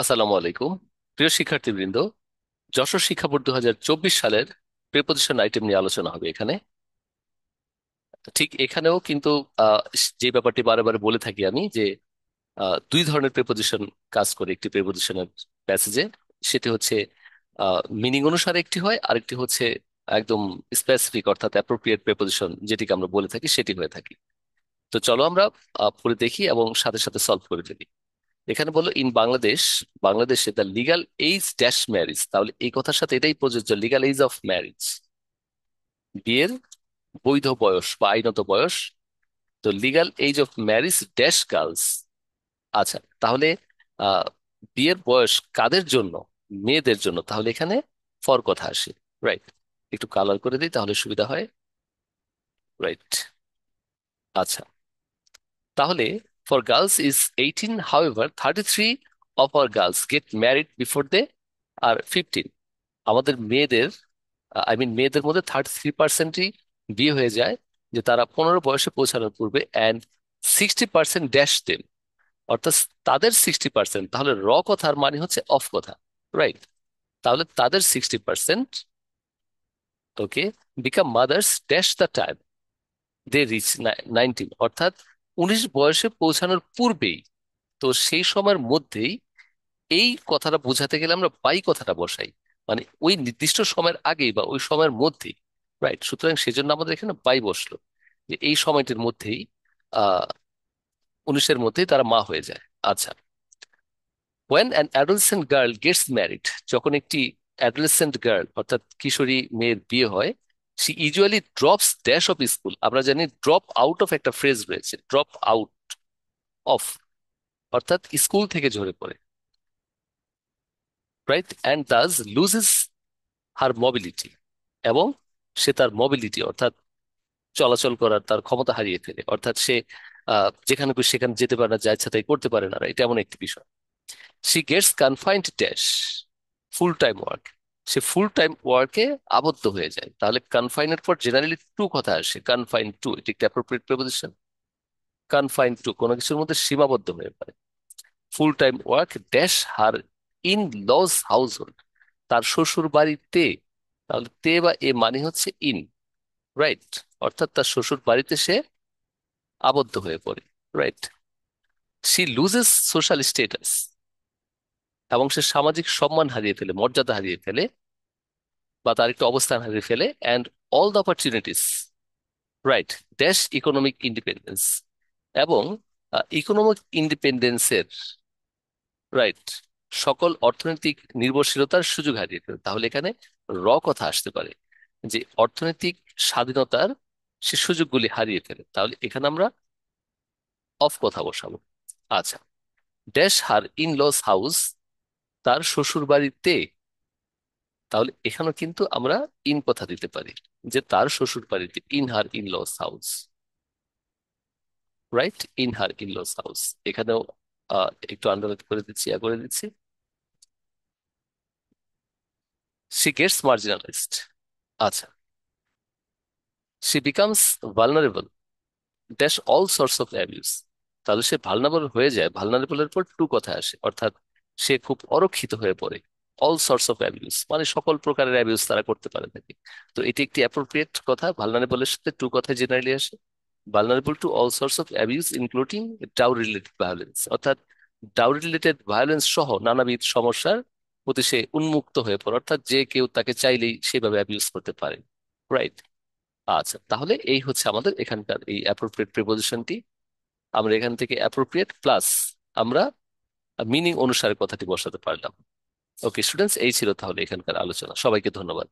আসসালামু আলাইকুম। প্রিয় শিক্ষার্থীবৃন্দ, যশোর শিক্ষা বোর্ড 2024 সালের প্রিপোজিশন আইটেম নিয়ে আলোচনা হবে এখানে। ঠিক এখানেও কিন্তু আহ, যে ব্যাপারটি বারে বারে বলে থাকি আমি যে দুই ধরনের প্রিপোজিশন কাজ করে একটি প্রিপোজিশনের প্যাসেজে। সেটি হচ্ছে মিনিং অনুসারে একটি হয়, আরেকটি হচ্ছে একদম স্পেসিফিক অর্থাৎ অ্যাপ্রোপ্রিয়েট প্রিপোজিশন যেটিকে আমরা বলে থাকি সেটি হয়ে থাকি। তো চলো আমরা পড়ে দেখি এবং সাথে সাথে সলভ করে ফেলি। এখানে বললো ইন বাংলাদেশ, বাংলাদেশে the legal age dash marriage, তাহলে এই কথার সাথে এটাই প্রযোজ্য, লিগাল এজ অফ ম্যারিজ, বিয়ের বৈধ বয়স বা আইনত বয়স। তো legal age of marriage dash girls. আচ্ছা, তাহলে আহ বিয়ের বয়স কাদের জন্য? মেয়েদের জন্য। তাহলে এখানে ফর কথা আসে। রাইট, একটু কালার করে দিই তাহলে সুবিধা হয়। রাইট। আচ্ছা, তাহলে for girls is 18, however 33 of our girls get married before they are 15। আমাদের মেয়েদের, মেয়েদের মধ্যে 33%ই বিয়ে হয়ে যায় যে তারা 15 বয়সে পৌঁছানোর পূর্বে, অ্যান্ড 60% ড্যাশ দেম, অর্থাৎ তাদের 60%। তাহলে র কথার মানে হচ্ছে অফ কথা। রাইট, তাহলে তাদের 60% okay become mothers dash the time they reach 19, অর্থাৎ 19 বয়সে পৌঁছানোর পূর্বেই। তো সেই সময়ের মধ্যেই, এই কথাটা বোঝাতে গেলে আমরা বাই কথাটা বসাই, মানে ওই নির্দিষ্ট সময়ের আগেই বা ওই সময়ের মধ্যেই। রাইট, সুতরাং সেজন্য আমাদের এখানে বাই বসলো, যে এই সময়টির মধ্যেই, 19-এর মধ্যেই তারা মা হয়ে যায়। আচ্ছা, when an adolescent girl gets married, যখন একটি adolescent girl অর্থাৎ কিশোরী মেয়ের বিয়ে হয়, she usually drops dash of school। আমরা জানি ড্রপ আউট অফ একটা ফ্রেজ রয়েছে, ড্রপ আউট অফ অর্থাৎ স্কুল থেকে ঝরে পড়ে। Right, and thus loses her mobility, এবং সে তার মোবিলিটি অর্থাৎ চলাচল করার তার ক্ষমতা হারিয়ে ফেলে, অর্থাৎ সে যেখানে খুশি সেখানে যেতে পারে না, যা ইচ্ছা তাই করতে পারে না। এটা এমন একটি বিষয়। She gets confined dash full time work, সে ফুল টাইম ওয়ার্কে আবদ্ধ হয়ে যায়। তাহলে কনফাইনের পর জেনারেলি টু কথা আসে, কনফাইন টু, এটি একটি অ্যাপ্রোপ্রিয়েট প্রিপোজিশন। কনফাইন টু কোনো কিছুর মধ্যে সীমাবদ্ধ হয়ে পড়ে। ফুল time work dash her in lodge house hold, তার শ্বশুর বাড়িতে। তাহলে তে বা এ মানে হচ্ছে ইন। রাইট, অর্থাৎ তার শ্বশুর বাড়িতে সে আবদ্ধ হয়ে পড়ে। Right, she loses social status, এবং সে সামাজিক সম্মান হারিয়ে ফেলে, মর্যাদা হারিয়ে ফেলে, বা তার একটি অবস্থান হারিয়ে ফেলে। And all the opportunities, right, dash economic independence, এবং ইকোনমিক ইন্ডিপেন্ডেন্সের, রাইট, সকল অর্থনৈতিক নির্ভরশীলতার সুযোগ হারিয়ে ফেলে। তাহলে এখানে র কথা আসতে পারে, যে অর্থনৈতিক স্বাধীনতার সে সুযোগগুলি হারিয়ে ফেলে। তাহলে এখানে আমরা অফ কথা বসাবো। আচ্ছা, dash her in laws house, তার শ্বশুর বাড়িতে। তাহলে এখানেও কিন্তু আমরা ইন কথা দিতে পারি, যে তার শ্বশুর বাড়িতে, in her in laws house. Right, in her in laws house. এখানেও একটু আন্ডারলাইন করে দিচ্ছি, করে দিচ্ছি। She gets marginalised. আচ্ছা, she becomes vulnerable dash all sorts of abuse, তাহলে সে ভালনারেবল হয়ে যায়, ভালনারেবলের পর টু কথা আসে, অর্থাৎ সে খুব অরক্ষিত হয়ে পড়ে। অল সর্টস অফ অ্যাবিউস মানে সকল প্রকারের অ্যাবিউস তারা করতে পারে থাকে। তো এটি একটি অ্যাপ্রোপ্রিয়েট কথা, ভালনারেবলের সাথে টু কথা জেনারেলি আসে। Vulnerable to all sorts of abuse including dowry related violence, অর্থাৎ ডাউরি রিলেটেড ভায়োলেন্স সহ নানাবিধ সমস্যার প্রতি সে উন্মুক্ত হয়ে পড়ে, অর্থাৎ যে কেউ তাকে চাইলেই সেভাবে অ্যাবিউজ করতে পারে। রাইট। আচ্ছা, তাহলে এই হচ্ছে আমাদের এখানকার এই অ্যাপ্রোপ্রিয়েট প্রিপোজিশনটি। আমরা এখান থেকে অ্যাপ্রোপ্রিয়েট প্লাস আমরা মিনিং অনুসারে কথাটি বসাতে পারলাম। ওকে স্টুডেন্টস, এই ছিল তাহলে এখানকার আলোচনা। সবাইকে ধন্যবাদ।